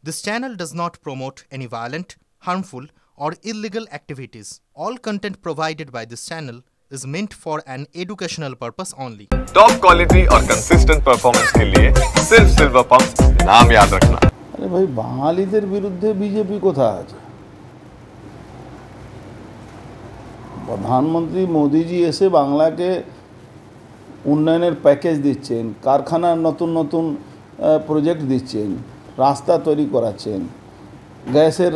This channel does not promote any violent, harmful, or illegal activities. All content provided by this channel is meant for an educational purpose only. Top quality और consistent performance के लिए सिर्फ silver pump नाम याद रखना। अरे भाई বাঙালিদের বিরুদ্ধে বিজেপি কোথায় আছে? প্রধানমন্ত্রী মোদিজি এসে বাংলাকে উন্নয়নের প্যাকেজ দিচ্ছেন, কারখানার নতুন নতুন প্রজেক্ট দিচ্ছেন, রাস্তা তৈরি করাচ্ছেন, গ্যাসের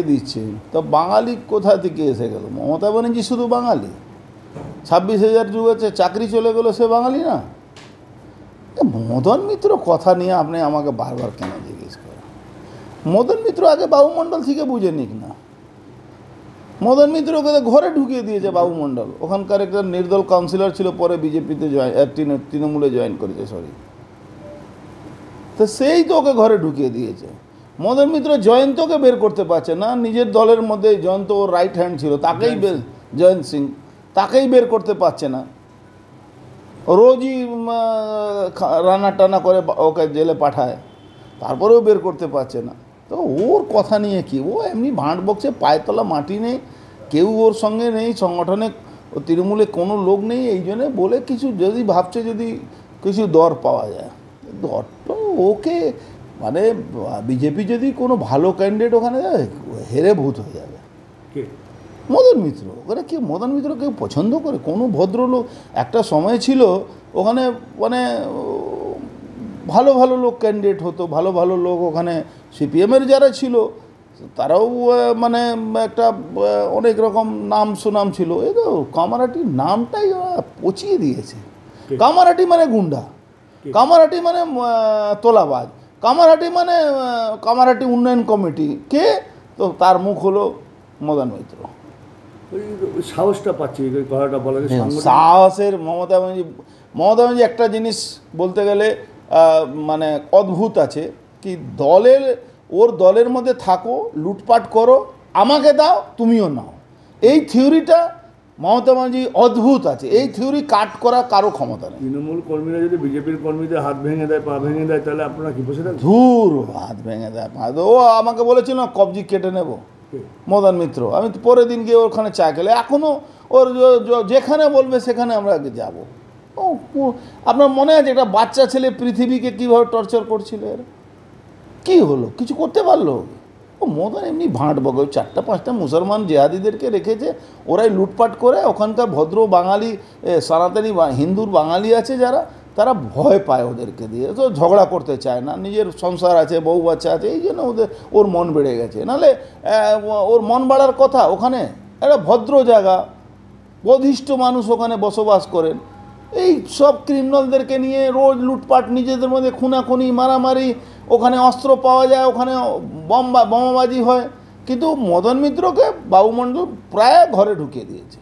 দিচ্ছেন। তো বাঙালি কোথা থেকে এসে গেল? মমতা ব্যানার্জি শুধু বাঙালি? 26,000 যুগেছে চাকরি চলে গেল, সে বাঙালি না? মদন মিত্র কথা নিয়ে আপনি আমাকে বারবার কেন জিজ্ঞেস করেন? মদন মিত্র আগে বাবুমণ্ডল থেকে বুঝে নিক না। মদন মিত্রকে ঘরে ঢুকিয়ে দিয়েছে বাবুমণ্ডল। ওখানকার একটা নির্দল কাউন্সিলর ছিল, পরে বিজেপিতে তৃণমূলে জয়েন করেছে, সরি। তো সেই তো ওকে ঘরে ঢুকিয়ে দিয়েছে। মদন মিত্র জয়ন্তকে বের করতে পারছে না। নিজের দলের মধ্যে জয়ন্ত ওর রাইট হ্যান্ড ছিল, তাকেই জয়ন্ত সিং, তাকেই বের করতে পারছে না। রোজই রান্না টানা করে ওকে জেলে পাঠায়, তারপরেও বের করতে পারছে না। তো ওর কথা নিয়ে কি? ও এমনি ভাঁট বকছে, পায়ের তলা মাটি নেই, কেউ ওর সঙ্গে নেই, সংগঠনে তৃণমূলে কোনো লোক নেই। এই জন্যে বলে কিছু যদি ভাবছে যদি কিছু দর পাওয়া যায়, দরটা ওকে মানে বিজেপি যদি কোনো ভালো ক্যান্ডিডেট ওখানে যায়, হেরে ভূত হয়ে যাবে। মদন মিত্র ওখানে কি? মদন মিত্র কেউ পছন্দ করে? কোনো ভদ্রলোক একটা সময় ছিল ওখানে, মানে ভালো ভালো লোক ক্যান্ডিডেট হতো, ভালো ভালো লোক ওখানে সিপিএমের যারা ছিল তারাও মানে একটা অনেক রকম নাম সুনাম ছিল। এই তো কামারহাটির নামটাই পচিয়ে দিয়েছে। কামারহাটি মানে গুন্ডা, কামারহাটি মানে তোলাবাজ, কামারহাটি মানে কামারহাটি উন্নয়ন কমিটি। কে? তো তার মুখ হলো মদন মিত্র। সাহসটা পাচ্ছি কথাটা বলা, সাহসের মমতা ব্যানার্জি একটা জিনিস বলতে গেলে মানে অদ্ভুত আছে কি, ওর দলের মধ্যে থাকো, লুটপাট করো, আমাকে দাও, তুমিও নাও। এই থিওরিটা মমতা ব্যানার্জি অদ্ভুত আছে। এই থিওরি কাট করা কারো ক্ষমতা নেই। তৃণমূল কর্মীরা যদি বিজেপির কর্মীদের হাত ভেঙে দেয়, পা ভেঙে দেয়, তাহলে আপনারা কি বসে থাকবেন? ধুর, হাত ভেঙে দেয়, পা। ও আমাকে বলেছিল কবজি কেটে নেব, মদন মিত্র। আমি তো পরের দিন গিয়ে ওখানে চা খেলে, এখনও ওর যেখানে বলবে সেখানে আমরা যাব। ও আপনার মনে আছে একটা বাচ্চা ছেলে পৃথিবীকে কীভাবে টর্চার করছিল? এর কী হলো? কিছু করতে পারলো? ও মদন এমনি ভাঁট বকে। 4-5টা মুসলমান জেহাদিদেরকে রেখেছে, ওরাই লুটপাট করে। ওখানকার ভদ্র বাঙালি সনাতনী হিন্দুর বাঙালি আছে যারা, তারা ভয় পায় ওদেরকে দিয়ে, তো ঝগড়া করতে চায় না। নিজের সংসার আছে, বউ বাচ্চা আছে, এই জন্য ওর মন বেড়ে গেছে। নাহলে ওর মন বাড়ার কথা। ওখানে একটা ভদ্র জায়গা, বধিষ্ঠ মানুষ ওখানে বসবাস করেন। এই সব ক্রিমিনালদেরকে নিয়ে রোজ লুটপাট, নিজেদের মধ্যে খুনাখুনি, মারামারি, ওখানে অস্ত্র পাওয়া যায়, ওখানে বোমাবাজি হয়। কিন্তু মদন মিত্রকে বাবুমণ্ডল প্রায় ঘরে ঢুকিয়ে দিয়েছে।